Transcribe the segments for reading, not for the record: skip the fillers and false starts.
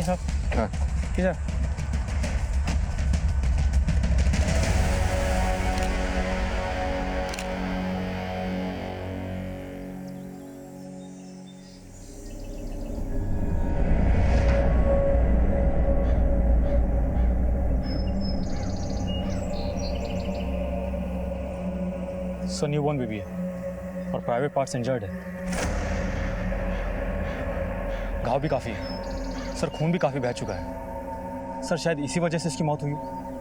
साहब। हाँ। जी sir. Sir newborn baby है और प्राइवेट पार्ट्स इंजर्ड है। घाव भी काफ़ी है सर, खून भी काफ़ी बह चुका है सर, शायद इसी वजह से इसकी मौत हुई।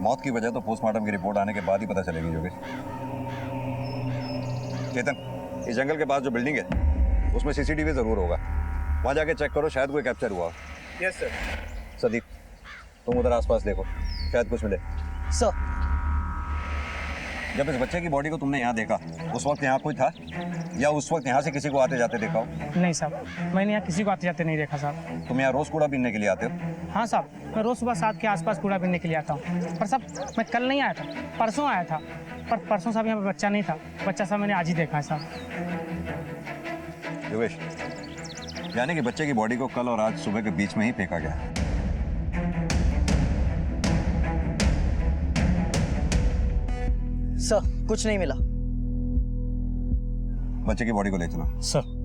मौत की वजह तो पोस्टमार्टम की रिपोर्ट आने के बाद ही पता चलेगी योगेश। चेतन, इस जंगल के पास जो बिल्डिंग है उसमें सीसीटीवी जरूर होगा, वहां जाके चेक करो, शायद कोई कैप्चर हुआ। Yes sir. सदीप, तुम उधर आसपास देखो, शायद कुछ मिले। सर। जब इस बच्चे की बॉडी को तुमने यहाँ देखा उस वक्त यहाँ कोई था या उस वक्त यहाँ से किसी को आते जाते देखा हो? नहीं साहब, मैंने यहाँ किसी को आते जाते नहीं देखा साहब। तुम यहाँ रोज कूड़ा बीनने के लिए आते हो? हाँ साहब, मैं रोज़ सुबह 7 के आसपास कूड़ा बीनने के लिए आता हूँ। पर साहब मैं कल नहीं आया था, परसों आया था। पर परसों साहब यहाँ पे बच्चा नहीं था, बच्चा साहब मैंने आज ही देखा है साहब। योगेश, यानी कि बच्चे की बॉडी को कल और आज सुबह के बीच में ही फेंका गया। सर कुछ नहीं मिला। बच्चे की बॉडी को ले चलो। सर।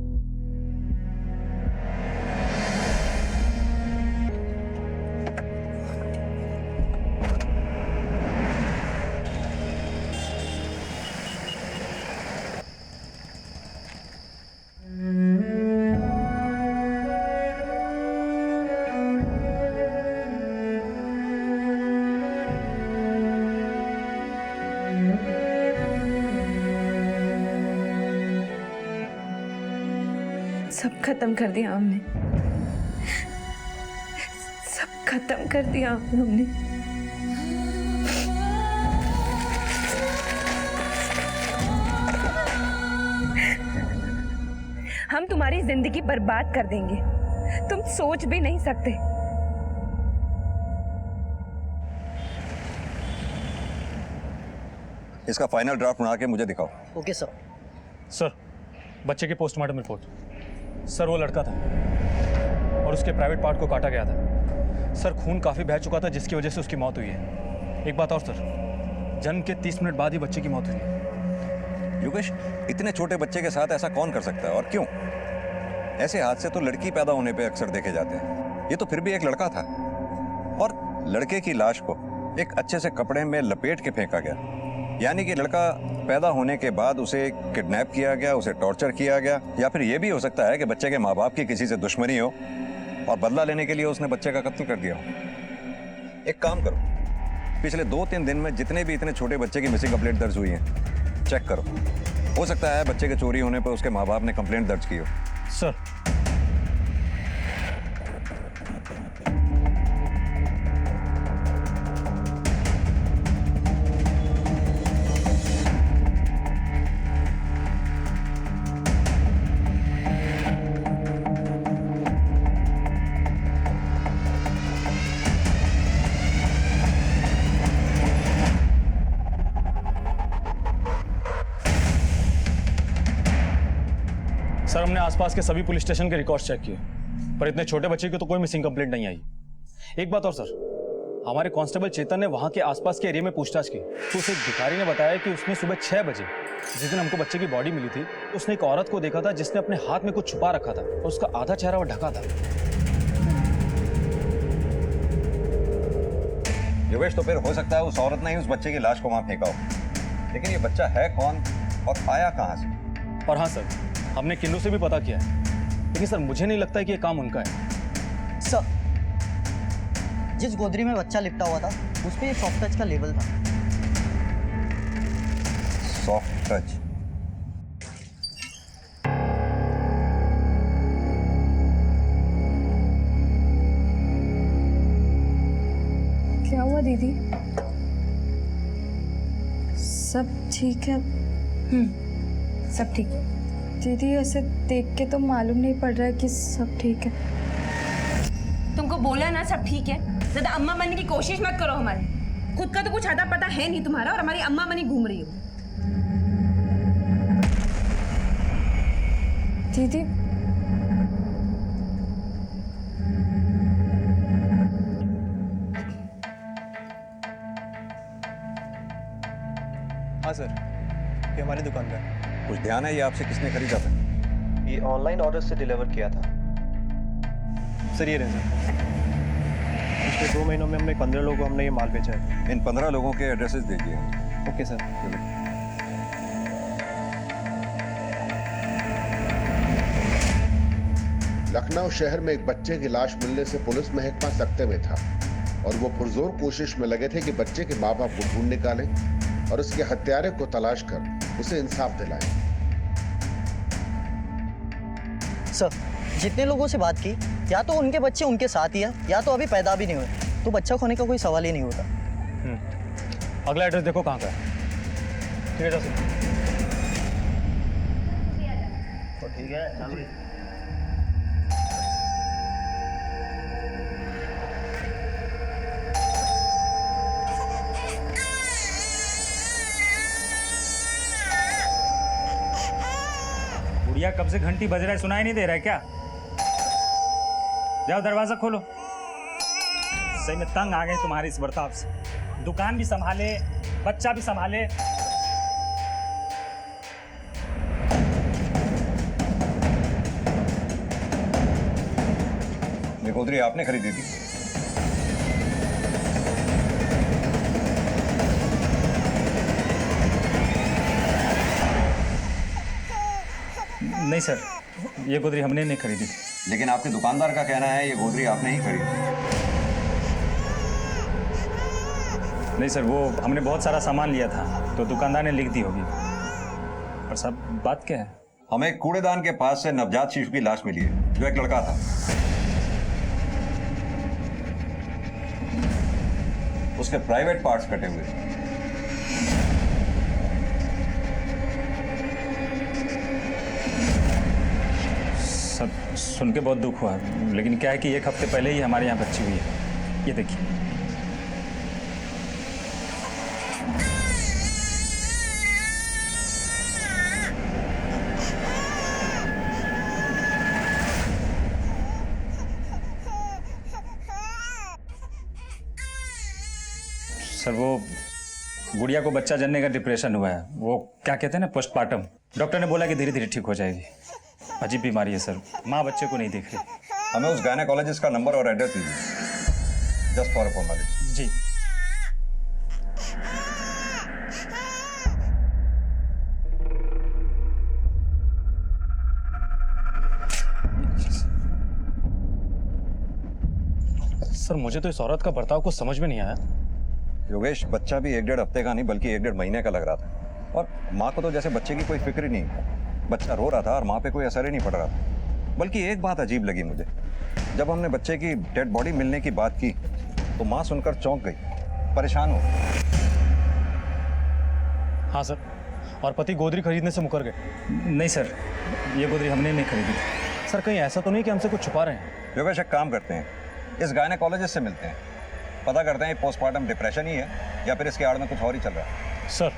सब खत्म कर दिया हमने, सब खत्म कर दिया हमने। हम तुम्हारी जिंदगी बर्बाद कर देंगे, तुम सोच भी नहीं सकते। इसका फाइनल ड्राफ्ट बना के मुझे दिखाओ। Okay sir. सर बच्चे की पोस्टमार्टम रिपोर्ट। सर वो लड़का था और उसके प्राइवेट पार्ट को काटा गया था सर, खून काफ़ी बह चुका था जिसकी वजह से उसकी मौत हुई है। एक बात और सर, जन्म के 30 मिनट बाद ही बच्चे की मौत हुई है। योगेश, इतने छोटे बच्चे के साथ ऐसा कौन कर सकता है और क्यों? ऐसे हादसे तो लड़की पैदा होने पे अक्सर देखे जाते हैं, ये तो फिर भी एक लड़का था और लड़के की लाश को एक अच्छे से कपड़े में लपेट के फेंका गया। यानी कि लड़का पैदा होने के बाद उसे किडनैप किया गया, उसे टॉर्चर किया गया, या फिर यह भी हो सकता है कि बच्चे के माँ बाप की किसी से दुश्मनी हो और बदला लेने के लिए उसने बच्चे का कत्ल कर दिया हो। एक काम करो, पिछले 2-3 दिन में जितने भी इतने छोटे बच्चे की मिसिंग कंप्लेंट दर्ज हुई है चेक करो, हो सकता है बच्चे के चोरी होने पर उसके माँ बाप ने कंप्लेंट दर्ज की हो। सर। सर हमने आसपास के सभी पुलिस स्टेशन के रिकॉर्ड्स चेक किए, पर इतने छोटे बच्चे की तो कोई मिसिंग कंप्लेंट नहीं आई। एक बात और सर, हमारे कांस्टेबल चेतन ने वहां के आसपास के एरिया में पूछताछ की तो उसे एक भिखारी ने बताया कि उसने सुबह 6 बजे जिस दिन हमको बच्चे की बॉडी मिली थी, उसने एक औरत को देखा था जिसने अपने हाथ में कुछ छुपा रखा था और उसका आधा चेहरा वो ढका था। योगेश, तो फिर हो सकता है उस औरत ने ही उस बच्चे की लाश को वहां फेंका हो, लेकिन ये बच्चा है कौन और आया कहां से? और हाँ सर, हमने किन्नू से भी पता किया है, लेकिन सर मुझे नहीं लगता है कि ये काम उनका है। सर जिस गोदरी में बच्चा लिपटा हुआ था उस पे सॉफ्ट टच का लेबल था। Soft touch? क्या हुआ दीदी? सब ठीक है? सब ठीक है। दीदी ऐसे देख के तो मालूम नहीं पड़ रहा है कि सब ठीक है। तुमको बोला ना सब ठीक है, ज्यादा अम्मा बनने की कोशिश मत करो हमारे। खुद का तो कुछ अता पता है नहीं तुम्हारा और हमारी अम्मा बनी घूम रही हो। दीदी हाँ सर, ये हमारी दुकान का है। कुछ ध्यान है ये आपसे किसने खरीदा था? ये ऑनलाइन ऑर्डर से डिलीवर किया था। सर ये रहे सर, पिछले 2 महीनों में हमने 15 लोगों को हमने ये माल बेचा है। इन 15 लोगों के एड्रेसेस दीजिए। Okay sir. लखनऊ शहर में एक बच्चे की लाश मिलने से पुलिस महकमा सख्ते में था और वो पुरजोर कोशिश में लगे थे कि बच्चे के माँ बाप को ढूंढ निकालें और उसके हत्यारे को तलाश कर उसे इंसाफ दिलाएं। सर, जितने लोगों से बात की, या तो उनके बच्चे उनके साथ ही है या तो अभी पैदा भी नहीं हुए, तो बच्चा खोने का कोई सवाल ही नहीं होता। अगला एड्रेस देखो कहाँ का है। ठीक है जा सकते। तो ठीक है, चलो। गुड़िया कब से घंटी बज रहा है, सुनाई नहीं दे रहा है क्या? जाओ दरवाजा खोलो। सही में तंग आ गए तुम्हारे इस बर्ताव से। दुकान भी संभाले, बच्चा भी संभाले। ये गोदरी आपने खरीदी थी? नहीं सर, ये गोदरी हमने नहीं खरीदी। लेकिन आपके दुकानदार का कहना है ये गोदरी आपने ही खरीदी। नहीं सर, वो हमने बहुत सारा सामान लिया था तो दुकानदार ने लिख दी होगी। और सब बात क्या है? हमें एक कूड़ेदान के पास से नवजात शिशु की लाश मिली है जो एक लड़का था। उसके प्राइवेट पार्ट्स कटे हुए थे। सब सुन के बहुत दुख हुआ, लेकिन क्या है कि 1 हफ्ते पहले ही हमारे यहाँ बच्ची हुई है। ये देखिए। सर वो गुड़िया को बच्चा जनने का डिप्रेशन हुआ है, वो क्या कहते हैं ना, पोस्टमार्टम। डॉक्टर ने बोला कि धीरे धीरे ठीक हो जाएगी। अजीब बीमारी है सर, माँ बच्चे को नहीं देख रही। हमें उस गायनेकोलॉजिस्ट का नंबर और एड्रेस दीजिए, जस्ट फॉर फॉर्मेलिटी। जी। सर मुझे तो इस औरत का बर्ताव कुछ समझ में नहीं आया। योगेश, बच्चा भी 1-1.5 हफ्ते का नहीं बल्कि 1-1.5 महीने का लग रहा था और माँ को तो जैसे बच्चे की कोई फिक्र ही नहीं। बच्चा रो रहा था और माँ पे कोई असर ही नहीं पड़ रहा था। बल्कि एक बात अजीब लगी मुझे, जब हमने बच्चे की डेड बॉडी मिलने की बात की तो माँ सुनकर चौंक गई, परेशान हो। हाँ सर, और पति गोदरी खरीदने से मुकर गए। नहीं सर, ये गोदरी हमने नहीं खरीदी थी। सर कहीं ऐसा तो नहीं कि हमसे कुछ छुपा रहे हैं? योगेश, एक काम करते हैं, इस गायनेकोलॉजिस्ट से मिलते हैं, पता करते हैं पोस्टमार्टम डिप्रेशन ही है या फिर इसके आड़ में कुछ और ही चल रहा है। सर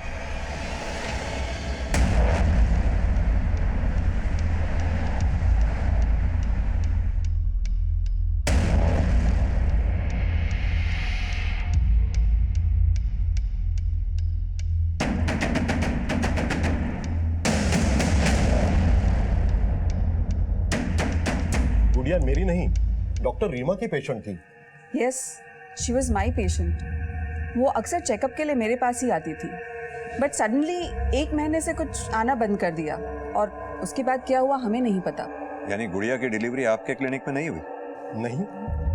गुड़िया मेरी नहीं, डॉक्टर रीमा की पेशेंट थी। Yes, she was my patient. वो अक्सर चेकअप के लिए मेरे पास ही आती थी, बट सडनली 1 महीने से कुछ आना बंद कर दिया और उसके बाद क्या हुआ हमें नहीं पता। यानी गुड़िया की डिलीवरी आपके क्लिनिक में नहीं हुई? नहीं।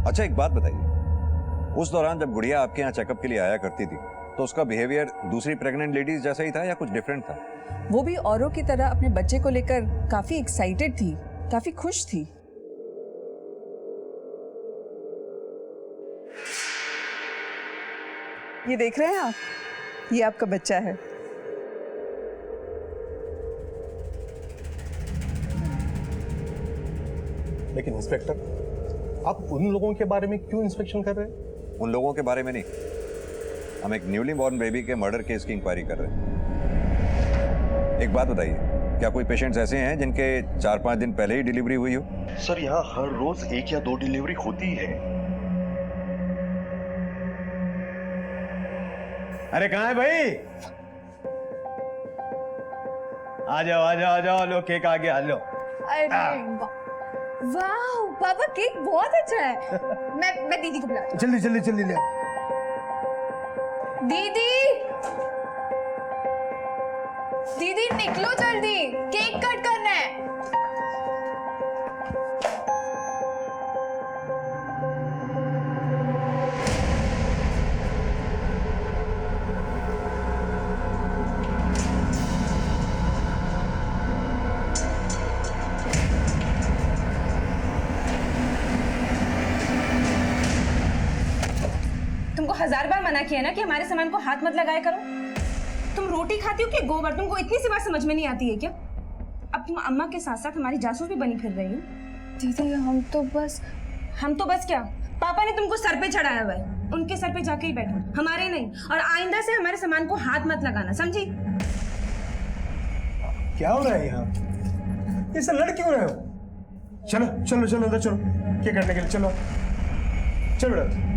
अच्छा एक बात बताइए, उस दौरान जब गुड़िया आपके यहाँ चेकअप के लिए आया करती थी तो उसका बिहेवियर दूसरी प्रेग्नेंट लेडीज जैसा ही था या कुछ डिफरेंट था? वो भी औरों की तरह अपने बच्चे को लेकर काफी एक्साइटेड थी, काफी खुश थी। ये देख रहे हैं आप, ये आपका बच्चा है। लेकिन इंस्पेक्टर, आप उन लोगों के बारे में क्यों इंस्पेक्शन कर रहे हैं? उन लोगों के बारे में नहीं, हम एक न्यूली बॉर्न बेबी के मर्डर केस की इंक्वायरी कर रहे हैं। एक बात बताइए, क्या कोई पेशेंट्स ऐसे हैं जिनके 4-5 दिन पहले ही डिलीवरी हुई हो? सर यहाँ हर रोज 1 या 2 डिलीवरी होती है। अरे कहाँ है भाई? आ जाओ लो केक आ गया लो। अरे वाह पापा केक बहुत अच्छा है। मैं दीदी को बुलाती हूँ। जल्दी ले। दीदी निकलो जल्दी, केक कट करना है। तुमको 1000 बार मना किया ना कि हमारे सामान को हाथ मत लगाया करो। तुम रोटी खाती हो कि गोबर? तुमको इतनी सी बात समझ में नहीं आती है क्या? अब तुम अम्मा के साथ साथ हमारी जासूस भी बनी फिर रही हो। दीदी हम तो बस क्या, पापा ने तुमको सर पे चढ़ाया हुआ है, उनके सर पे जाके ही बैठो, हमारे नहीं। और आइंदा से हमारे सामान को हाथ मत लगाना, समझी? क्या हो रहा है यहाँ? ये सब लड़ क्यों रहे हो? चलो अंदर चलो, क्या करने के लिए? चलो बेटा।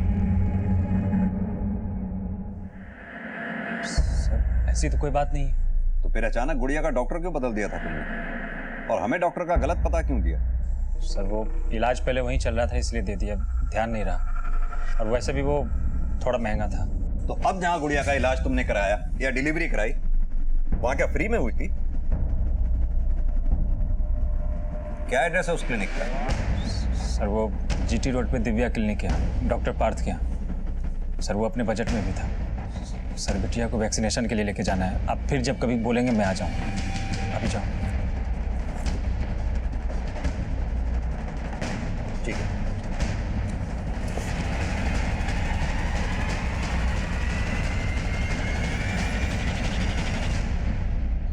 ऐसी तो कोई बात नहीं है। तो फिर अचानक गुड़िया का डॉक्टर क्यों बदल दिया था तुमने? और हमें डॉक्टर का गलत पता क्यों दिया? सर वो इलाज पहले वहीं चल रहा था इसलिए दे दिया, ध्यान नहीं रहा। और वैसे भी वो थोड़ा महंगा था। तो अब जहां गुड़िया का इलाज तुमने कराया या डिलीवरी कराई, वहां क्या फ्री में हुई थी? क्या एड्रेस है उस क्लिनिक का? सर वो जीटी रोड पे दिव्या क्लिनिक है, डॉक्टर पार्थ के यहाँ। सर वो अपने बजट में भी था। सर बिटिया को वैक्सीनेशन के लिए लेके जाना है। आप फिर जब कभी बोलेंगे मैं आ जाऊँ। अभी जाओ। ठीक है।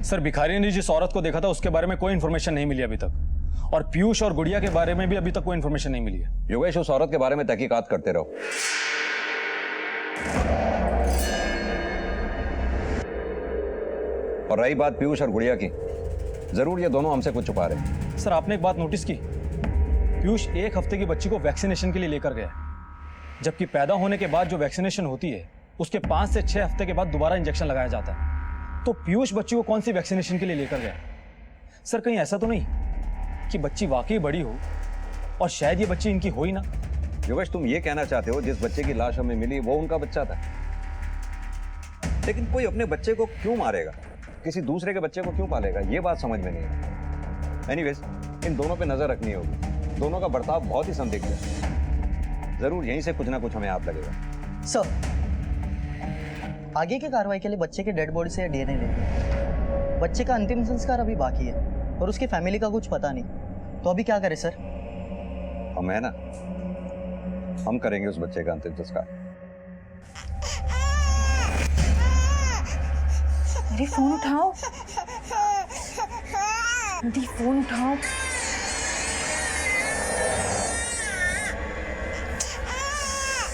सर भिखारी ने जिस औरत को देखा था उसके बारे में कोई इन्फॉर्मेशन नहीं मिली अभी तक, और पीयूष और गुड़िया के बारे में भी अभी तक कोई इन्फॉर्मेशन नहीं मिली है। योगेश, उस औरत के बारे में तहकीकात करते रहो। और रही बात पीयूष और गुड़िया की, जरूर ये दोनों हमसे कुछ छुपा रहे हैं। सर आपने एक बात नोटिस की? पीयूष 1 हफ्ते की बच्ची को वैक्सीनेशन के लिए लेकर गया, जबकि पैदा होने के बाद जो वैक्सीनेशन होती है उसके 5 से 6 हफ्ते के बाद दोबारा इंजेक्शन लगाया जाता है। तो पीयूष बच्ची को कौन सी वैक्सीनेशन के लिए लेकर गया? सर कहीं ऐसा तो नहीं कि बच्ची वाकई बड़ी हो और शायद ये बच्ची इनकी हो ही ना? योगेश, तुम ये कहना चाहते हो जिस बच्चे की लाश हमें मिली वो उनका बच्चा था? लेकिन कोई अपने बच्चे को क्यों मारेगा, किसी दूसरे के बच्चे को क्यों पालेगा? ये बात समझ में नहीं है। एनीवेज, इन दोनों पे नजर रखनी होगी। दोनों का बर्ताव बहुत ही संदिग्ध है। जरूर यहीं से कुछ ना कुछ हमें याद लगेगा। सर आगे की कार्रवाई के लिए बच्चे के डेड बॉडी से डीएनए लेंगे। बच्चे का अंतिम संस्कार अभी बाकी है और उसकी फैमिली का कुछ पता नहीं, तो अभी क्या करें सर? हम है ना, हम करेंगे उस बच्चे का अंतिम संस्कार। अरे फोन उठाओ, दीदी फोन उठाओ।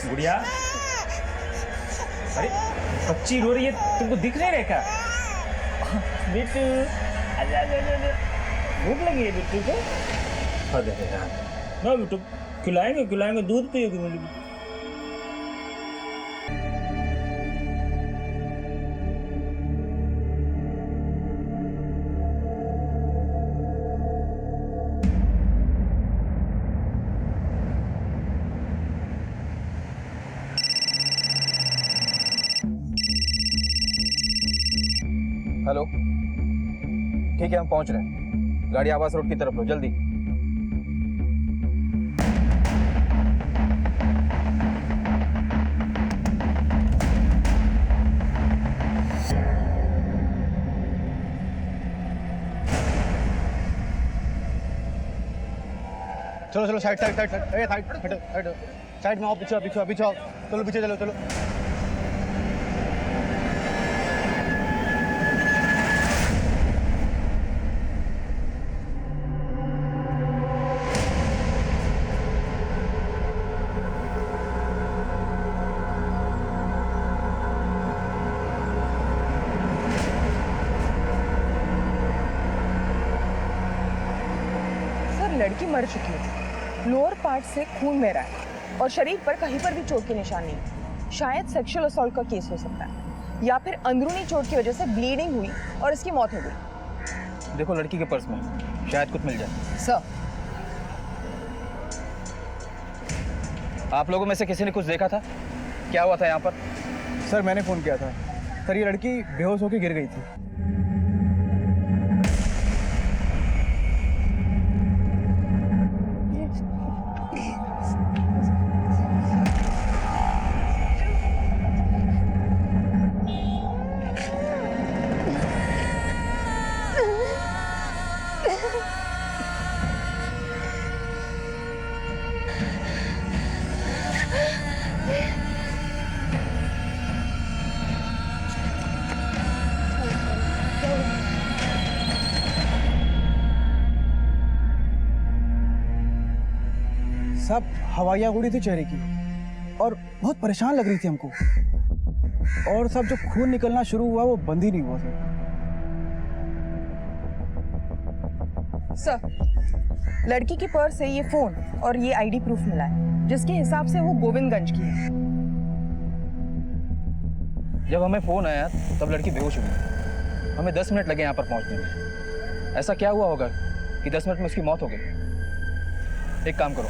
गुड़िया, अरे बच्ची रो रही है, तुमको दिख नहीं रहा क्या? बिट्टू आजा आजा आजा, भूख लगी है बिट्टू को? अरे यार ना बिट्टू, खिलाएंगे, दूध पियोगी मेरी? हेलो, ठीक है हम पहुंच रहे हैं। गाड़ी आवास रोड की तरफ लो, जल्दी। चलो साइड में आओ, पीछे आओ। चलो पीछे चलो। लड़की मर चुकी है, लोअर पार्ट से खून बह रहा है और शरीर पर कहीं पर भी चोट के निशान नहीं। शायद सेक्सुअल असॉल्ट का केस हो सकता है या फिर अंदरूनी चोट की वजह से ब्लीडिंग हुई और इसकी मौत हो गई। देखो लड़की के पर्स में, शायद कुछ मिल जाए। सर, आप लोगों में से किसी ने कुछ देखा था? क्या हुआ था यहाँ पर? सर मैंने फ़ोन किया था सर, ये लड़की बेहोश होकर गिर गई थी। सब हवाइयाँ उड़ी थी चेहरे की और बहुत परेशान लग रही थी हमको, और सब जो खून निकलना शुरू हुआ वो बंद ही नहीं हुआ सर। सर, लड़की की पर्स से ये फोन और ये आईडी प्रूफ मिला है, जिसके हिसाब से वो गोविंदगंज की है। जब हमें फ़ोन आया तब लड़की बेहोश हो गई। हमें 10 मिनट लगे यहाँ पर पहुँचने में। ऐसा क्या हुआ होगा कि 10 मिनट में उसकी मौत हो गई? एक काम करो,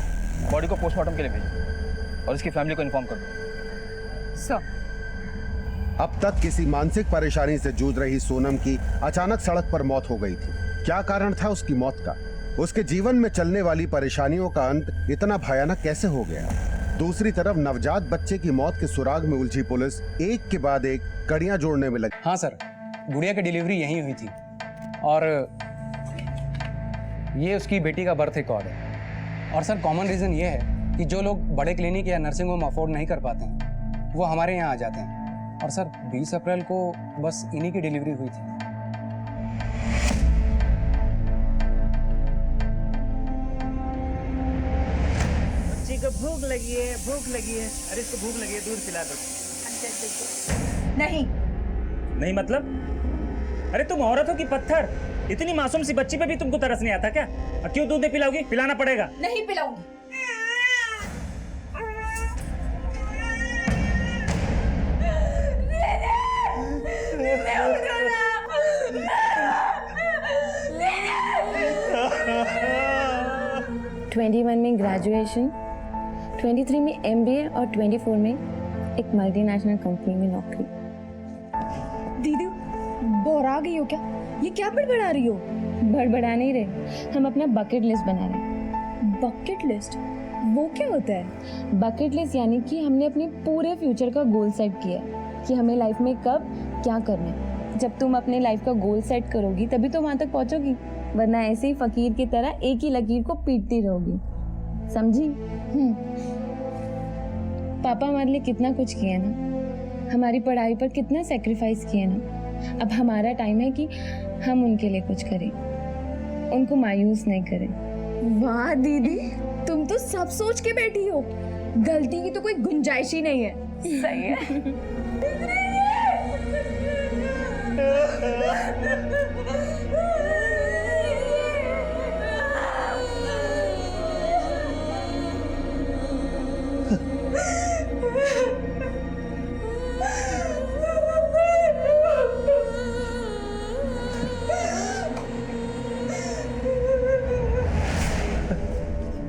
बॉडी को पोस्टमार्टम के लिए भेजो और इसकी फैमिली को इन्फॉर्म कर दो। सर, अब तक किसी मानसिक परेशानी से जूझ रही सोनम की अचानक सड़क पर मौत हो गई थी। क्या कारण था उसकी मौत का? उसके जीवन में चलने वाली परेशानियों का अंत इतना भयानक कैसे हो गया? दूसरी तरफ नवजात बच्चे की मौत के सुराग में उलझी पुलिस एक के बाद एक कड़ियां जोड़ने में लगी। हाँ सर, गुड़िया की डिलीवरी यहीं हुई थी और ये उसकी बेटी का बर्थ रिकॉर्ड है। और सर कॉमन रीज़न ये है कि जो लोग बड़े क्लिनिक या नर्सिंग होम अफोर्ड नहीं कर पाते हैं वो हमारे यहाँ आ जाते हैं। और सर 20 अप्रैल को बस इन्हीं की डिलीवरी हुई थी। बच्ची को भूख लगी है, भूख लगी है। अरे इसको भूख लगी है, दूध पिला दो। नहीं। नहीं मतलब? अरे तुम औरत हो कि पत्थर? इतनी मासूम सी बच्ची पे भी तुमको तरस नहीं आता क्या? और क्यों दूध नहीं पिलाओगी? पिलाना पड़ेगा। नहीं पिलाऊंगी। ट्वेंटी 21 में ग्रेजुएशन, 23 में MBA और 24 में एक मल्टीनेशनल कंपनी में नौकरी। दीदी बोरा गई हो क्या? ये क्या बड़बड़ा रही हो? बड़बड़ा नहीं रहे, हम अपना बकेट लिस्ट बना रहे हैं। बकेट लिस्ट वो क्या होता है? बकेट लिस्ट यानी कि हमने अपने पूरे फ्यूचर का गोल सेट किया है कि हमें लाइफ में कब क्या करना है। जब तुम अपने लाइफ का गोल सेट करोगी तभी तो वहाँ तक पहुँचोगी, वरना ऐसे ही फकीर की तरह एक ही लकीर को पीटती रहोगी। समझी? पापा हमारे लिए कितना कुछ किया ना, हमारी पढ़ाई पर कितना सेक्रीफाइस किया ना। अब हमारा टाइम है कि हम उनके लिए कुछ करें, उनको मायूस नहीं करें। वाह दीदी, तुम तो सब सोच के बैठी हो। गलती की तो कोई गुंजाइश ही नहीं है। सही है।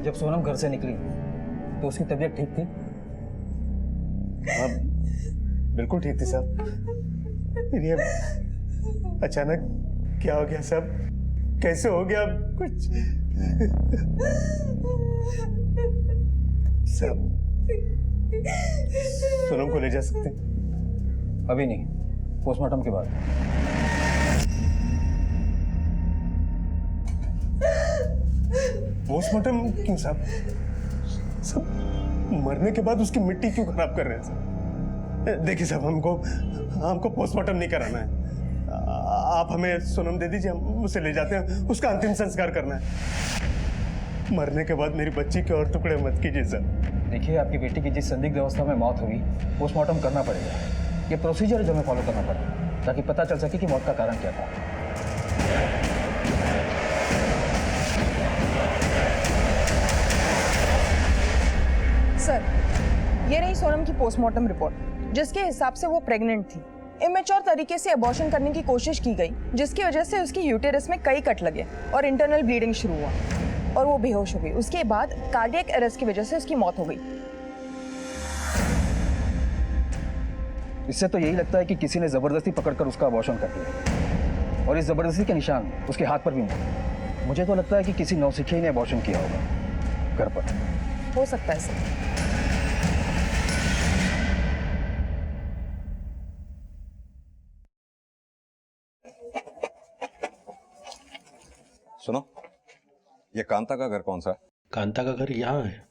जब सोनम घर से निकली तो उसकी तबीयत ठीक थी? हाँ बिल्कुल ठीक थी साहब। ये अचानक क्या हो गया साहब? कैसे हो गया कुछ? साहब सोनम को ले जा सकते हैं? अभी नहीं, पोस्टमार्टम के बाद। पोस्टमार्टम क्यों साहब? सब मरने के बाद उसकी मिट्टी क्यों खराब कर रहे हैं साहब? देखिए साहब, हमको पोस्टमार्टम नहीं कराना है। आप हमें सोनम दे दीजिए, हम उसे ले जाते हैं, उसका अंतिम संस्कार करना है। मरने के बाद मेरी बच्ची के और टुकड़े मत कीजिए सर। देखिए, आपकी बेटी की जिस संदिग्ध अवस्था में मौत हुई, पोस्टमार्टम करना पड़ेगा। ये प्रोसीजर जो हमें फॉलो करना पड़ेगा ताकि पता चल सके कि मौत का कारण क्या था। सर, ये रही सोनम की पोस्टमार्टम रिपोर्ट, जिसके हिसाब से वो प्रेग्नेंट थी। इमेच्योर तरीके से अबॉर्शन करने की कोशिश की गई, जिसकी वजह से उसकी यूटेरस में कई कट लगे और इंटरनल ब्लीडिंग शुरू हुआ और वो बेहोश हो गई। उसके बाद कार्डियक अरेस्ट की वजह से उसकी मौत हो गई। इससे तो यही लगता है कि किसी ने जबरदस्ती पकड़कर उसका अबॉर्शन कर दिया और इस जबरदस्ती के निशान उसके हाथ पर भी मिले। मुझे तो लगता है कि किसी नौसिखिया ने अबॉर्शन किया होगा घर पर। हो सकता है सर। सुनो, ये कांता का घर कौन सा है? कांता का घर यहाँ है।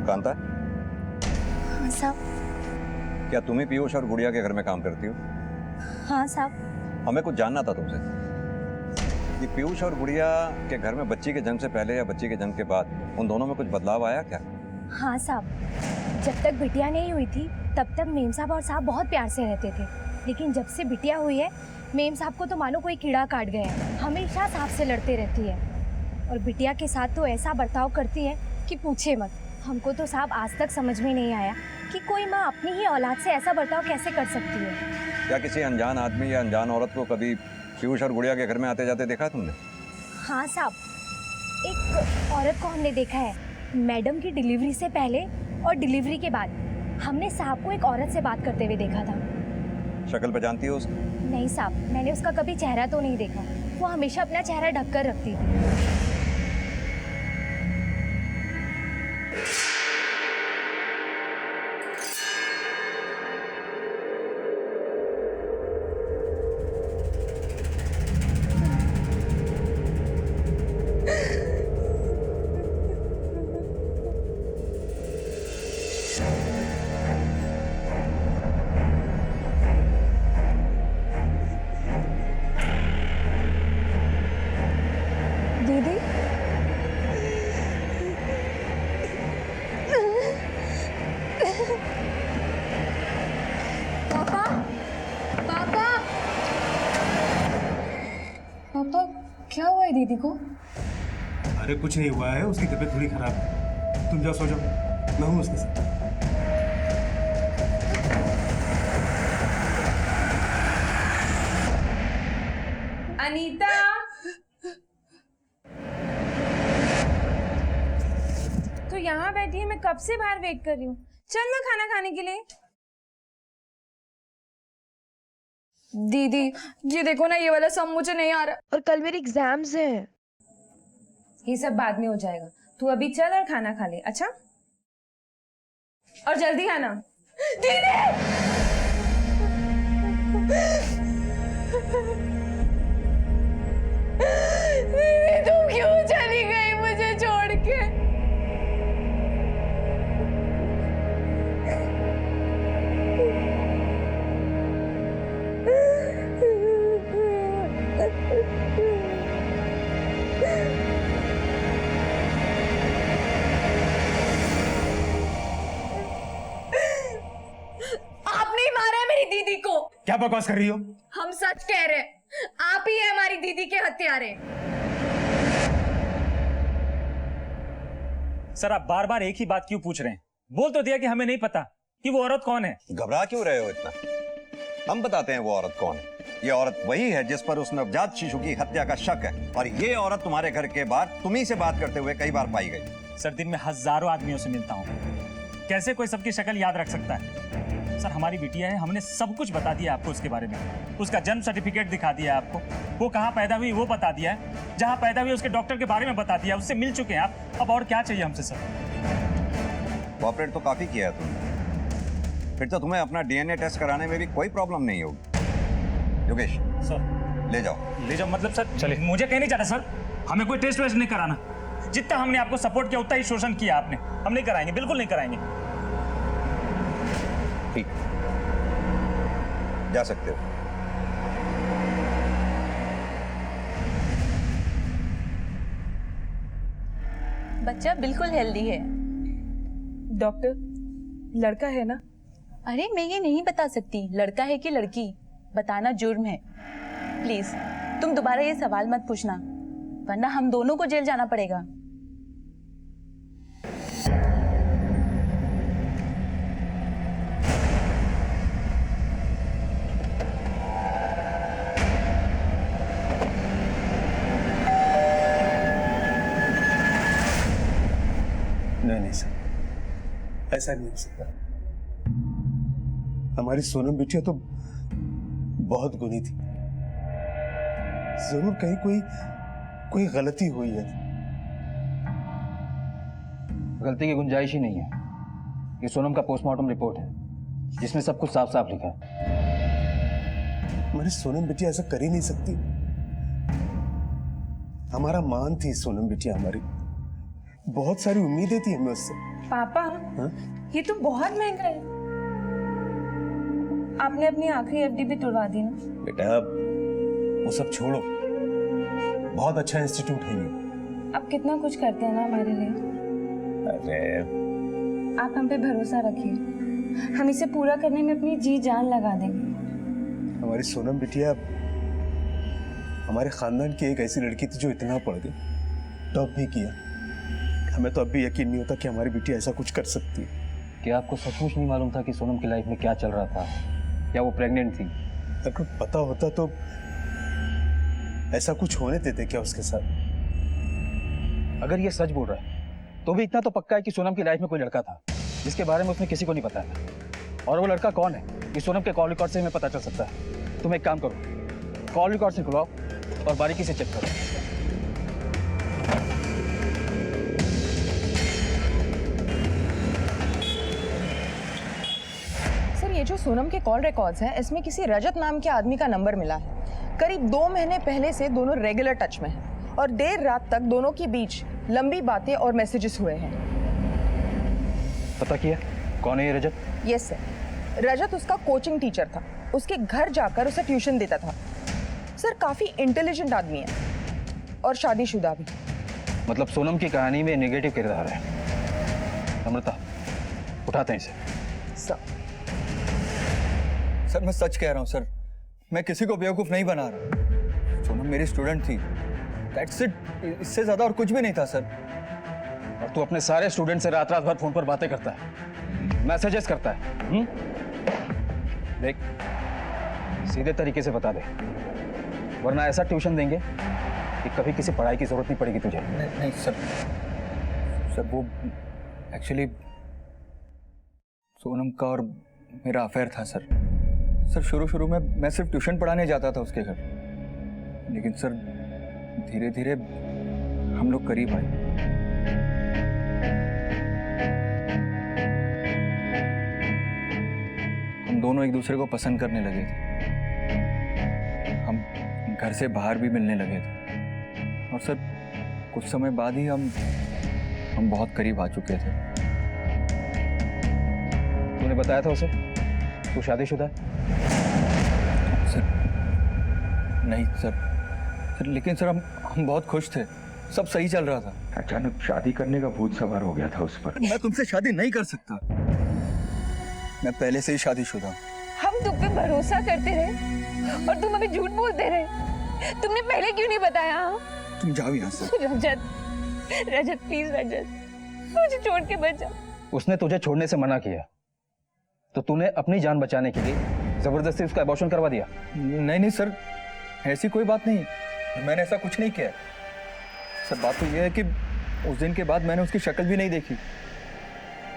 कांता, हाँ साहब। क्या तुम ही पीयूष और गुड़िया के घर में काम करती हो? हाँ साहब। हमें कुछ जानना था तुमसे कि पीयूष और गुड़िया के घर में बच्ची के जन्म से पहले या बच्ची के जन्म के बाद उन दोनों में कुछ बदलाव आया क्या? हाँ साहब, जब तक बिटिया नहीं हुई थी तब तक मेम साहब और साहब बहुत प्यार से रहते थे, लेकिन जब से बिटिया हुई है मेम साहब को तो मानो कोई कीड़ा काट गया है। हमेशा साहब से लड़ते रहती है और बिटिया के साथ तो ऐसा बर्ताव करती है कि पूछे मत। हमको तो साहब आज तक समझ में नहीं आया कि कोई माँ अपनी ही औलाद से ऐसा बर्ताव कैसे कर सकती है। क्या किसी अनजान आदमी या अनजान औरत को कभी पीयूष और गुड़िया के घर में आते जाते देखा तुमने? हाँ साहब, एक औरत को हमने देखा है, मैडम की डिलीवरी से पहले और डिलीवरी के बाद। हमने साहब को एक औरत से बात करते हुए देखा था। शक्ल पहचानती हो उसकी? नहीं साहब, मैंने उसका कभी चेहरा तो नहीं देखा। वो हमेशा अपना चेहरा ढककर रखती थी। दीदी, पापा, पापा, पापा क्या हुआ है दीदी को? अरे कुछ नहीं हुआ है, उसकी तबीयत थोड़ी खराब है। तुम जाओ सो जाओ, मैं हूँ उसके साथ। अनीता, तो यहाँ बैठी है, मैं कब से बाहर वेट कर रही हूँ। चल ना खाना खाने के लिए। दीदी ये देखो ना, ये वाला सम मुझे नहीं आ रहा और कल मेरे एग्जाम्स हैं। ये सब बाद में हो जाएगा, तू अभी चल और खाना खा ले। अच्छा, और जल्दी आना। दीदी तुम क्यों चली गई मुझे छोड़ के? आपने ही मारा है मेरी दीदी को। क्या बकवास कर रही हो? हम सच कह रहे हैं, आप ही है हमारी दीदी के हत्यारे। सर आप बार बार एक ही बात क्यों पूछ रहे हैं? बोल तो दिया कि हमें नहीं पता कि वो औरत कौन है। घबरा क्यों रहे हो इतना? हम बताते हैं वो औरत कौन है। ये औरत वही है जिस पर उस नवजात शिशु की हत्या का शक है, और ये औरत तुम्हारे घर के बाहर तुम्ही से बात करते हुए कई बार पाई गई। सर दिन में हजारों आदमियों से मिलता हूँ, कैसे कोई सबकी शक्ल याद रख सकता है? सर हमारी बिटिया है, हमने सब कुछ बता दिया आपको उसके बारे में। उसका जन्म सर्टिफिकेट दिखा दिया आपको, वो कहाँ पैदा हुई वो बता दिया है, जहाँ पैदा हुई उसके डॉक्टर के बारे में बता दिया, उससे मिल चुके हैं आप। अब और क्या चाहिए हमसे सर? कोऑपरेट तो काफी किया है तुमने, फिर तो तुम्हें अपना डीएनए टेस्ट कराने में भी कोई प्रॉब्लम नहीं होगी। योगेश सर ले जाओ। ले जाओ मतलब सर? चलिए, मुझे कहीं नहीं जाना सर, हमें कोई टेस्ट वेस्ट नहीं कराना। जितना हमने आपको सपोर्ट किया उतना ही शोषण किया आपने। हम नहीं कराएंगे, बिल्कुल नहीं कराएंगे। ठीक, जा सकते हो। बच्चा बिल्कुल हेल्दी है। डॉक्टर, लड़का है ना? अरे मैं ये नहीं बता सकती लड़का है कि लड़की, बताना जुर्म है। प्लीज तुम दोबारा ये सवाल मत पूछना, वरना हम दोनों को जेल जाना पड़ेगा। नहीं सर, ऐसा नहीं हो सकता। हमारी सोनम बिटिया तो बहुत गुणी थी, जरूर कहीं कोई गलती हुई है। गलती की गुंजाइश ही नहीं है। ये सोनम का पोस्टमार्टम रिपोर्ट है जिसमें सब कुछ साफ साफ लिखा है। हमारी सोनम बिटिया ऐसा कर ही नहीं सकती। हमारा मान थी सोनम बिटिया, हमारी बहुत सारी उम्मीदें थी हमें उससे। पापा हाँ? ये तो बहुत महंगा है। आपने अपनी आखिरी एफडी भी तुड़वा दी ना। बेटा वो सब छोड़ो, बहुत अच्छा इंस्टीट्यूट है ये। आप कितना कुछ करते हैं ना हमारे लिए। अरे आप हम पे भरोसा रखिए, हम इसे पूरा करने में अपनी जी जान लगा देंगे। हमारी सोनम बिटिया हमारे खानदान की एक ऐसी लड़की थी जो इतना पढ़ गई, टॉप भी किया। हमें तो अब भी यकीन नहीं होता कि हमारी बिटिया ऐसा कुछ कर सकती है। क्या आपको सचमुच नहीं मालूम था कि सोनम की लाइफ में क्या चल रहा था? क्या वो प्रेग्नेंट थी? अगर पता होता तो ऐसा कुछ होने देते क्या उसके साथ? अगर ये सच बोल रहा है तो भी इतना तो पक्का है कि सोनम की लाइफ में कोई लड़का था जिसके बारे में उसने किसी को नहीं बताया। और वो लड़का कौन है ये सोनम के कॉल रिकॉर्ड से हमें पता चल सकता है। तुम एक काम करो, कॉल रिकॉर्ड से खुलवाओ और बारीकी से चेक करो। सर ये जो सोनम के कॉल रिकॉर्ड्स हैं इसमें किसी रजत नाम के आदमी का नंबर मिला है। करीब 2 महीने पहले से दोनों रेगुलर टच में हैं और देर रात तक दोनों के बीच लंबी बातें और मैसेजेस हुए हैं। पता किया कौन है ये रजत? यस सर, रजत उसका कोचिंग टीचर था, उसके घर जाकर उसे ट्यूशन देता था। सर काफी इंटेलिजेंट आदमी है और शादीशुदा भी। मतलब सोनम की कहानी में नेगेटिव किरदार है। अमृता उठाते हैं इसे। सर मैं सच कह रहा हूँ सर, मैं किसी को बेवकूफ नहीं बना रहा। सोनम मेरी स्टूडेंट थी, दैट्स इट, इससे ज्यादा और कुछ भी नहीं था सर। और तू अपने सारे स्टूडेंट से रात रात भर फोन पर बातें करता है, मैसेजेस करता है। देख सीधे तरीके से बता दे, वरना ऐसा ट्यूशन देंगे कि कभी किसी पढ़ाई की जरूरत नहीं पड़ेगी तुझे। नहीं सर, वो एक्चुअली सोनम का और मेरा अफेयर था सर। शुरू में मैं सिर्फ ट्यूशन पढ़ाने जाता था उसके घर, लेकिन सर धीरे धीरे हम लोग करीब आए। हम दोनों एक दूसरे को पसंद करने लगे थे, हम घर से बाहर भी मिलने लगे थे और सर कुछ समय बाद ही हम बहुत करीब आ चुके थे। तूने बताया था उसे तू शादीशुदा है? सर नहीं सर, लेकिन सर हम बहुत खुश थे, सब सही चल रहा था। अचानक शादी करने का भूत सवार हो गया था उस पर। मैं तुमसे शादी नहीं कर सकता, मैं पहले से ही शादीशुदा हूं। हम तुम पे भरोसा करते रहे और तुम अभी झूठ बोलते रहे। तुमने पहले क्यों नहीं बताया? तुम जाओ यहाँ से। रजत प्लीज रजत, मुझे छोड़ के मत जाओ। उसने तुझे छोड़ने से मना किया तो तूने अपनी जान बचाने के लिए जबरदस्ती उसका अबॉर्शन करवा दिया? नहीं सर, ऐसी कोई बात नहीं, मैंने ऐसा कुछ नहीं किया। सर बात तो यह है कि उस दिन के बाद मैंने उसकी शक्ल भी नहीं देखी।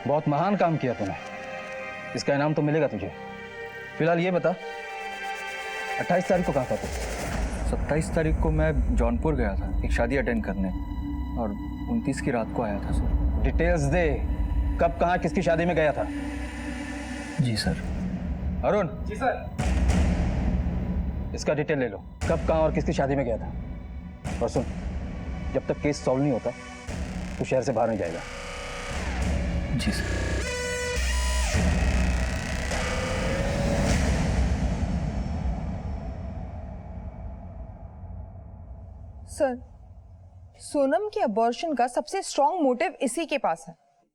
बहुत महान काम किया तूने, इसका इनाम तो मिलेगा तुझे। फिलहाल ये बता 28 तारीख को कहाँ था तू? 27 तारीख को मैं जौनपुर गया था एक शादी अटेंड करने और 29 की रात को आया था सर। डिटेल्स दे, कब कहाँ किसकी शादी में गया था? जी सर। अरुण। जी सर। इसका डिटेल ले लो, कब कहाँ और किसकी शादी में गया था। और सुन, जब तक केस सॉल्व नहीं होता तो शहर से बाहर नहीं जाएगा। जी सर। सर सोनम के अबॉर्शन का सबसे स्ट्रॉन्ग मोटिव इसी के पास है,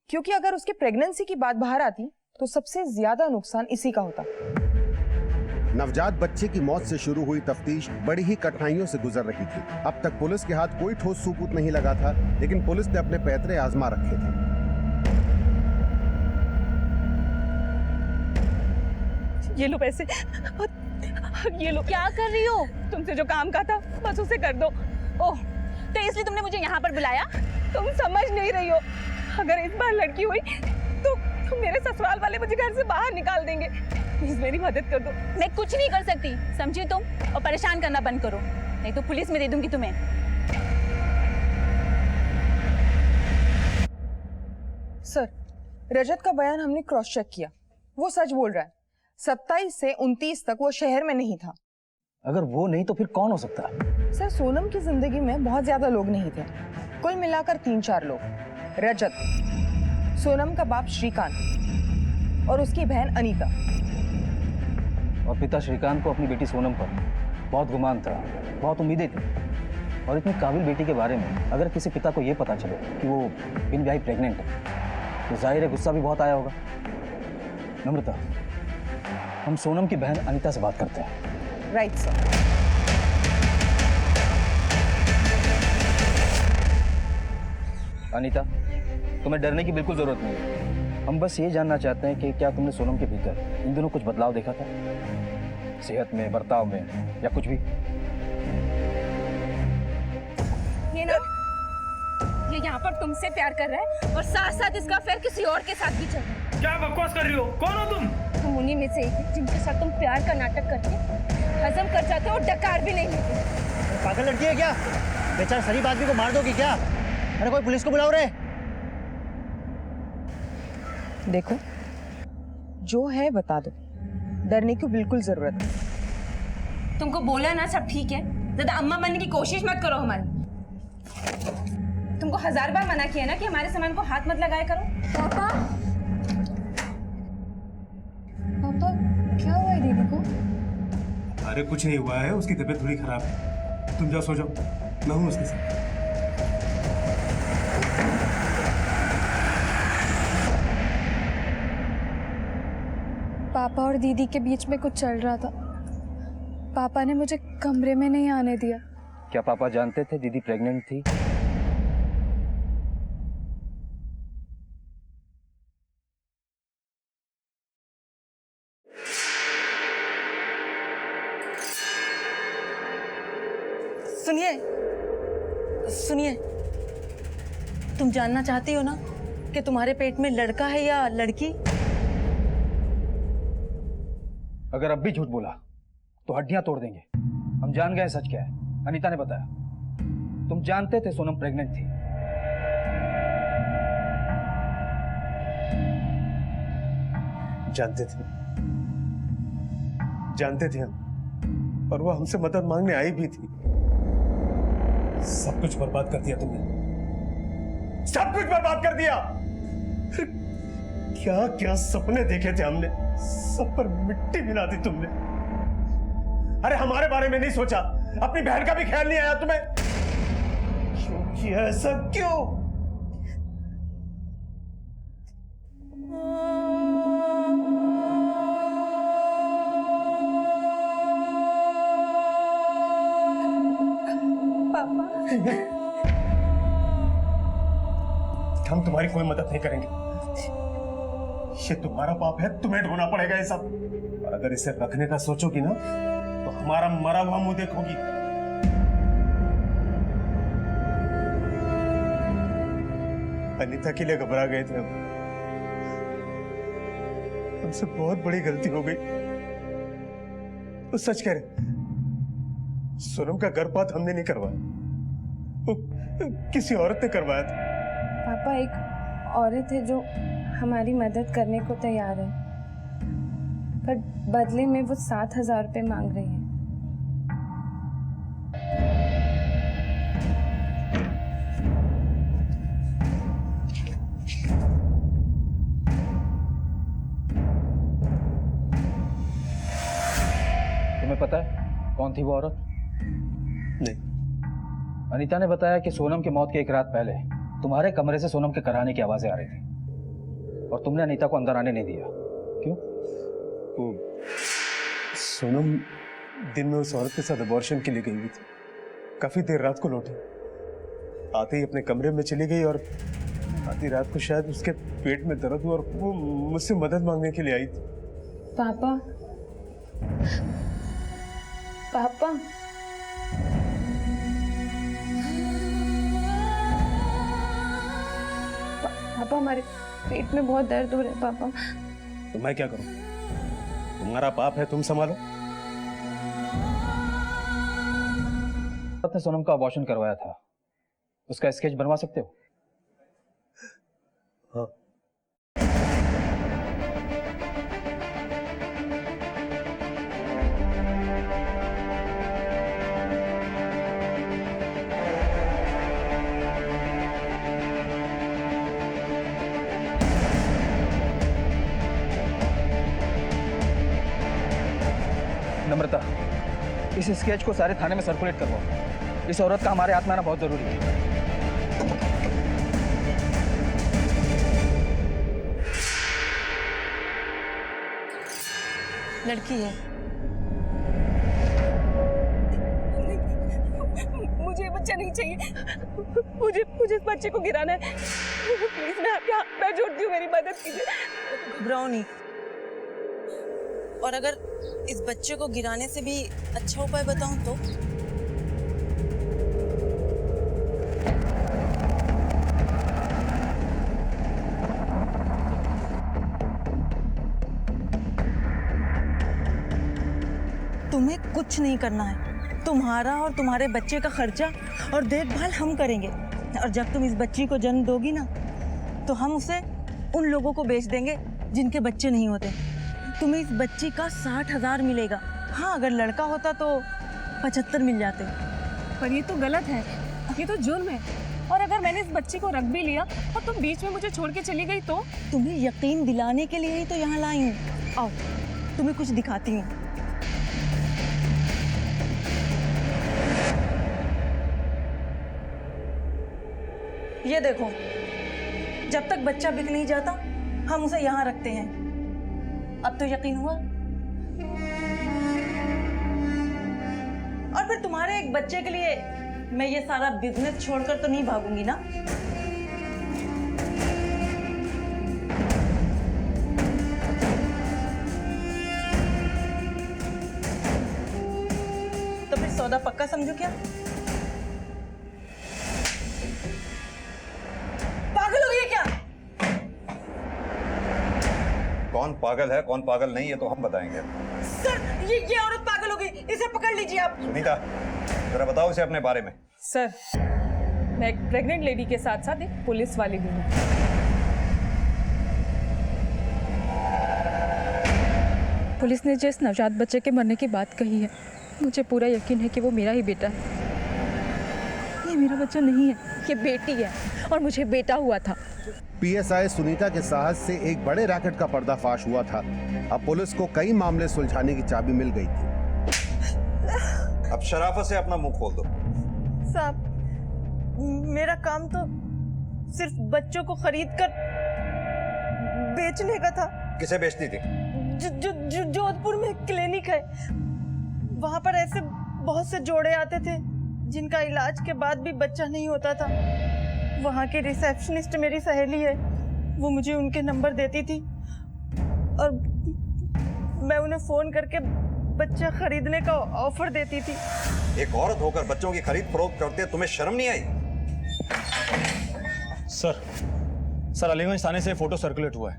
क्योंकि अगर उसकी प्रेगनेंसी की बात बाहर आती तो सबसे ज्यादा नुकसान इसी का होता। नवजात बच्चे की मौत से शुरू हुई तफ्तीश बड़ी ही कठिनाइयों से गुजर रही थी। अब तक पुलिस के हाथ कोई ठोस सबूत नहीं लगा था, लेकिन पुलिस ने अपने पैतरे आजमा रखे थे। ये लो पैसे, ये लो। क्या कर रही हो? तुमसे जो काम का था बस उसे कर दो। ओह, तो इसलिए तुमने मुझे यहाँ पर बुलाया? तुम समझ नहीं रही हो, अगर इस बार लड़की हुई तो मेरे ससुराल वाले मुझे घर से बाहर निकाल देंगे। प्लीज मेरी मदद कर दो। मैं कुछ नहीं कर सकती, समझी तुम? और परेशान करना बंद करो, नहीं तो पुलिस में दे दूंगी तुम्हें। सर, रजत का बयान हमने क्रॉस चेक किया, वो सच बोल रहा है। 27 से 29 तक वो शहर में नहीं था। अगर वो नहीं तो फिर कौन हो सकता है? सर, सोनम की जिंदगी में बहुत ज्यादा लोग नहीं थे, कुल मिलाकर 3-4 लोग। रजत, सोनम का बाप श्रीकांत और उसकी बहन अनीता। और पिता श्रीकांत को अपनी बेटी सोनम पर बहुत गुमान था, बहुत उम्मीदें थी। और इतनी काबिल बेटी के बारे में अगर किसी पिता को ये पता चले कि वो बिन ब्याही प्रेग्नेंट है तो जाहिर है गुस्सा भी बहुत आया होगा। नम्रता, हम सोनम की बहन अनीता से बात करते हैं। Right sir. अनीता, तुम्हें डरने की बिल्कुल जरूरत नहीं है। हम बस ये जानना चाहते हैं कि क्या तुमने सोनम के भीतर इन दिनों कुछ बदलाव देखा था, सेहत में, बर्ताव में, या कुछ भी? ये ना, ये यहाँ पर तुमसे प्यार कर रहा है और साथ साथ इसका अफेयर किसी और के साथ भी चल रहा है। क्या बकवास कर रही हो? कौन हो तुम? तुम उन्हीं में से एक हो जिनके साथ तुम प्यार का नाटक करके हजम कर जाते हो और डकार भी नहीं लेते। पागल लड़की है क्या? बेचारा शरीफ आदमी को मार दोगी क्या? अरे कोई पुलिस को बुलाओ रे। देखो, जो है बता दो, डरने की बिल्कुल जरूरत नहीं। तुमको बोला ना सब ठीक है, ज्यादा अम्मा बनने की कोशिश मत करो हमारी। तुमको 1000 बार मना किया ना कि हमारे सामान को हाथ मत लगाया करो। पापा, पापा क्या हुआ है दीदी को? अरे कुछ नहीं हुआ है, उसकी तबीयत थोड़ी खराब है। तुम जाओ, सो जाओ, मैं हूँ उसके साथ। पापा और दीदी के बीच में कुछ चल रहा था। पापा ने मुझे कमरे में नहीं आने दिया। क्या पापा जानते थे दीदी प्रेग्नेंट थी? सुनिए, सुनिए, तुम जानना चाहती हो ना कि तुम्हारे पेट में लड़का है या लड़की? अगर अब भी झूठ बोला तो हड्डियां तोड़ देंगे। हम जान गए सच क्या है। अनीता ने बताया, तुम जानते थे सोनम प्रेग्नेंट थी। जानते थे हम, और वो हमसे मदद मांगने आई भी थी। सब कुछ बर्बाद कर दिया तुमने, सब कुछ बर्बाद कर दिया। क्या क्या सपने देखे थे हमने, सब पर मिट्टी मिला दी तुमने। अरे हमारे बारे में नहीं सोचा, अपनी बहन का भी ख्याल नहीं आया तुम्हें। क्यों किया ऐसा, क्यों? हम तुम्हारी कोई मदद नहीं करेंगे। ये तुम्हारा पाप है, तुम्हें ढोना पड़ेगा ये सब। और अगर इसे रखने का सोचोगी ना तो हमारा मरा हुआ मुंह देखोगी। अनीता के लिए घबरा गए थे हम। हमसे बहुत बड़ी गलती हो गई। तो सच कह रहे, सोनम का गर्भपात हमने नहीं करवाया, वो किसी औरत ने करवाया था। पापा, एक औरत है जो हमारी मदद करने को तैयार है, पर बदले में वो 7000 रुपये मांग रही है। तुम्हें पता है कौन थी वो औरत? नहीं। अनीता ने बताया कि सोनम की मौत के एक रात पहले तुम्हारे कमरे से सोनम के कराने की आवाजें आ रही थी और तुमने अनीता को अंदर आने नहीं दिया। क्यों? सोनम दिन में उस औरत के साथ अबॉर्शन के लिए गई हुई थी। काफी देर रात को लौटी, आते ही अपने कमरे में चली गई और आधी रात को शायद उसके पेट में दर्द हुआ और वो मुझसे मदद मांगने के लिए आई थी। पापा, पापा, पापा हमारे पेट में बहुत दर्द हो रहा है पापा। तो मैं क्या करूं? तुम्हारा पाप है, तुम संभालो। आपने सोनम का अबॉर्शन करवाया था, उसका स्केच बनवा सकते हो? हाँ। नम्रता, इस स्केच को सारे थाने में सर्कुलेट करवाओ। इस औरत का हमारे हाथ में आना बहुत जरूरी है। लड़की है। मुझे बच्चा नहीं चाहिए, मुझे इस बच्चे को गिराना है। प्लीज मैं आपके हाथ पैर जोड़ती हूँ, मेरी मदद कीजिए। घबराओ नहीं। और अगर इस बच्चे को गिराने से भी अच्छा उपाय बताऊं तो? तुम्हें कुछ नहीं करना है। तुम्हारा और तुम्हारे बच्चे का खर्चा और देखभाल हम करेंगे। और जब तुम इस बच्ची को जन्म दोगी ना, तो हम उसे उन लोगों को बेच देंगे जिनके बच्चे नहीं होते। तुम्हें इस बच्ची का 60,000 मिलेगा। हाँ, अगर लड़का होता तो 75 मिल जाते। पर ये तो गलत है, ये तो जुर्म है। और अगर मैंने इस बच्ची को रख भी लिया और तुम बीच में मुझे छोड़ के चली गई तो? तुम्हें यकीन दिलाने के लिए ही तो यहाँ लाई हूँ। आओ, तुम्हें कुछ दिखाती हूँ। ये देखो, जब तक बच्चा बिक नहीं जाता हम उसे यहाँ रखते हैं। अब तो यकीन हुआ? और फिर तुम्हारे एक बच्चे के लिए मैं ये सारा बिजनेस छोड़कर तो नहीं भागूंगी ना। तो फिर सौदा पक्का समझो क्या? पागल हो गए क्या? कौन पागल है कौन पागल नहीं, ये तो हम बताएंगे। सर, ये औरत पागल हो गई, इसे पकड़ लीजिए आप। सुनीता, जरा बताओ इसे अपने बारे में। सर, मैं एक प्रेग्नेंट लेडी के साथ साथ एक पुलिस वाली भी हूँ। पुलिस ने जिस नवजात बच्चे के मरने की बात कही है, मुझे पूरा यकीन है कि वो मेरा ही बेटा है। ये मेरा बच्चा नहीं है, ये बेटी है और मुझे बेटा हुआ था। पीएसआई सुनीता के साहस से एक बड़े रैकेट का पर्दाफाश हुआ था। अब पुलिस को कई मामले सुलझाने की चाबी मिल गई थी। अब शराफत से अपना मुंह खोल दो। साहब, मेरा काम तो सिर्फ बच्चों को खरीद कर बेचने का था। किसे बेचती थी? जोधपुर में क्लिनिक है, वहां पर ऐसे बहुत से जोड़े आते थे जिनका इलाज के बाद भी बच्चा नहीं होता था। वहाँ की रिसेप्शनिस्ट मेरी सहेली है, वो मुझे उनके नंबर देती थी और मैं उन्हें फोन करके बच्चा खरीदने का ऑफर देती थी। एक औरत होकर बच्चों की खरीद फरोख्त करते तुम्हें शर्म नहीं आई? सर अलीगंज थाने से फोटो सर्कुलेट हुआ है।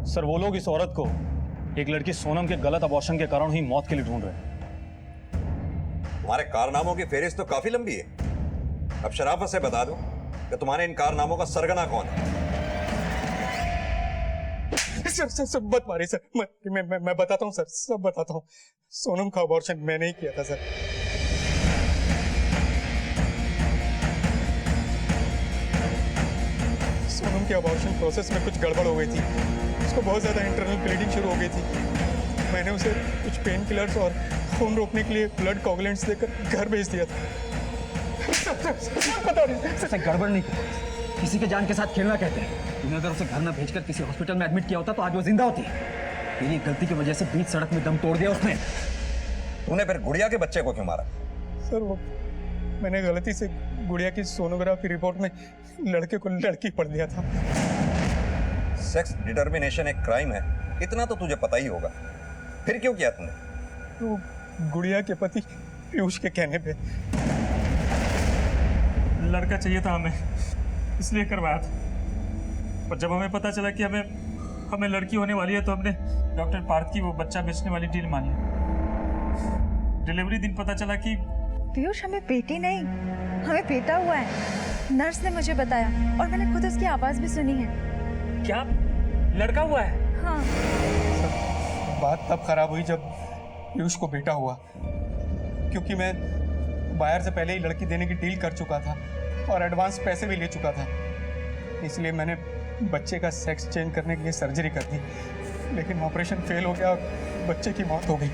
सर, वो लोग इस औरत को एक लड़की सोनम के गलत अबॉर्शन के कारण ही मौत के लिए ढूंढ रहे हैं। तुम्हारे कारनामों की फेहरिस्त तो काफी लंबी है। अब शराफत से बता दो कि तुम्हारे इन कारनामों का सरगना कौन है? सर मत मारिए सर, मैं बताता हूँ सर, सब बताता हूँ। सोनम का अबॉर्शन मैंने ही किया था सर। सोनम के अबॉर्शन प्रोसेस में कुछ गड़बड़ हो गई थी, उसको बहुत ज्यादा इंटरनल ब्लीडिंग शुरू हो गई थी। मैंने उसे कुछ पेन किलर्स और खून रोकने के लिए ब्लड कोगुलेंट्स देकर घर भेज दिया था। बता नहीं, गड़बड़ नहीं की। किसी के जान के साथ खेलना कहते हैं। तूने अगर उसे घर ना भेजकर किसी हॉस्पिटल में एडमिट किया होता तो आज वो जिंदा होती। तेरी गलती की वजह से बीच सड़क में दम तोड़ दिया उसने। तूने फिर गुड़िया के बच्चे को क्यों मारा? सर, वो मैंने गलती से गुड़िया की सोनोग्राफी रिपोर्ट में लड़के को लड़की पढ़ दिया था। सेक्स डिटर्मिनेशन एक क्राइम है, इतना तो तुझे पता ही होगा। फिर क्यों किया तुमने? तो गुड़िया के पति पीयूष के कहने पे लड़का चाहिए था हमें, इसलिए करवाया था। पर जब हमें पता चला कि हमें हमें लड़की होने वाली है तो हमने डॉक्टर पार्थ की वो बच्चा बेचने वाली डील मान ली। डिलीवरी दिन पता चला कि पीयूष हमें बेटी नहीं, हमें बेटा हुआ है। नर्स ने मुझे बताया और मैंने खुद उसकी आवाज़ भी सुनी है। क्या लड़का हुआ है? हाँ। बात तब खराब हुई जब पीयूष को बेटा हुआ, क्योंकि मैं बायर से पहले ही लड़की देने की डील कर चुका था और एडवांस पैसे भी ले चुका था। इसलिए मैंने बच्चे का सेक्स चेंज करने के लिए सर्जरी कर दी, लेकिन ऑपरेशन फेल हो गया और बच्चे की मौत हो गई।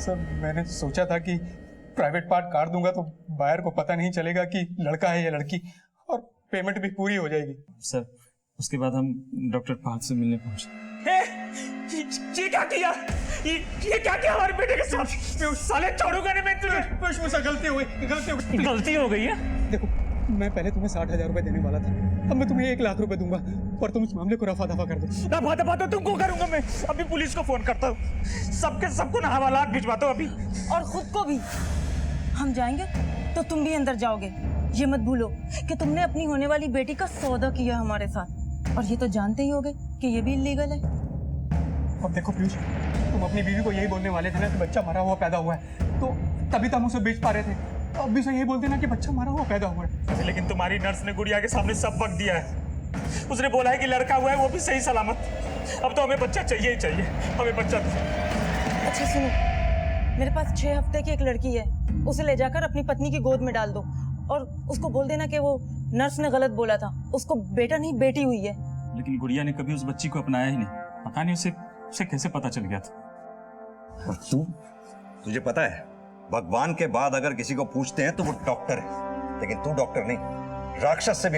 सर मैंने सोचा था कि प्राइवेट पार्ट काट दूंगा तो बायर को पता नहीं चलेगा कि लड़का है या लड़की, और पेमेंट भी पूरी हो जाएगी। सर उसके बाद हम डॉक्टर पार्थ से मिलने पहुंचे। ये क्या किया? ये क्या किया हमारे बेटे के साथ? साले छोड़ूंगा नहीं मैं तुझे। मुझसे गलती हो गई है। देखो मैं पहले तुम्हें 60,000 रुपए देने वाला था, अब मैं तुम्हें 1 लाख रुपए दूंगा और तुम इस मामले को रफा दफा कर दो। रफा दफा तो तुमको करूंगा मैं। अभी पुलिस को फोन करता हूँ, सबको ना हवालात भिजवाता हूँ अभी। और खुद को भी। हम जाएंगे तो तुम भी अंदर जाओगे। ये मत भूलो कि तुमने अपनी होने वाली बेटी का सौदा किया हमारे साथ, और ये तो जानते ही होगे कि ये भी इलीगल है। अब देखो पीयूष, तुम अपनी बीवी को यही बोलने वाले थे ना कि बच्चा मरा हुआ पैदा हुआ है, तो तभी तो हम उसे बेच पा रहे थे। अब भी से यही बोलते ना कि बच्चा मरा हुआ पैदा हुआ है। लेकिन तुम्हारी नर्स ने गुड़िया के सामने सब वक्त दिया है। उसने बोला है कि लड़का हुआ है, वो भी सही सलामत। अब तो हमें बच्चा चाहिए ही चाहिए, हमें बच्चा। अच्छा सुनो, मेरे पास 6 हफ्ते की एक लड़की है, उसे ले जाकर अपनी पत्नी की गोद में डाल दो और उसको बोल देना कि वो नर्स ने गलत बोला था, उसको बेटा नहीं बेटी हुई है। लेकिन गुड़िया ने कभी उस बच्ची को अपनाया ही नहीं, पता नहीं उसे कैसे पता चल गया था। और तुझे पता है, भगवान के बाद अगर किसी को पूछते हैं तो वो डॉक्टर है, लेकिन तू डॉक्टर नहीं, राक्षस से भी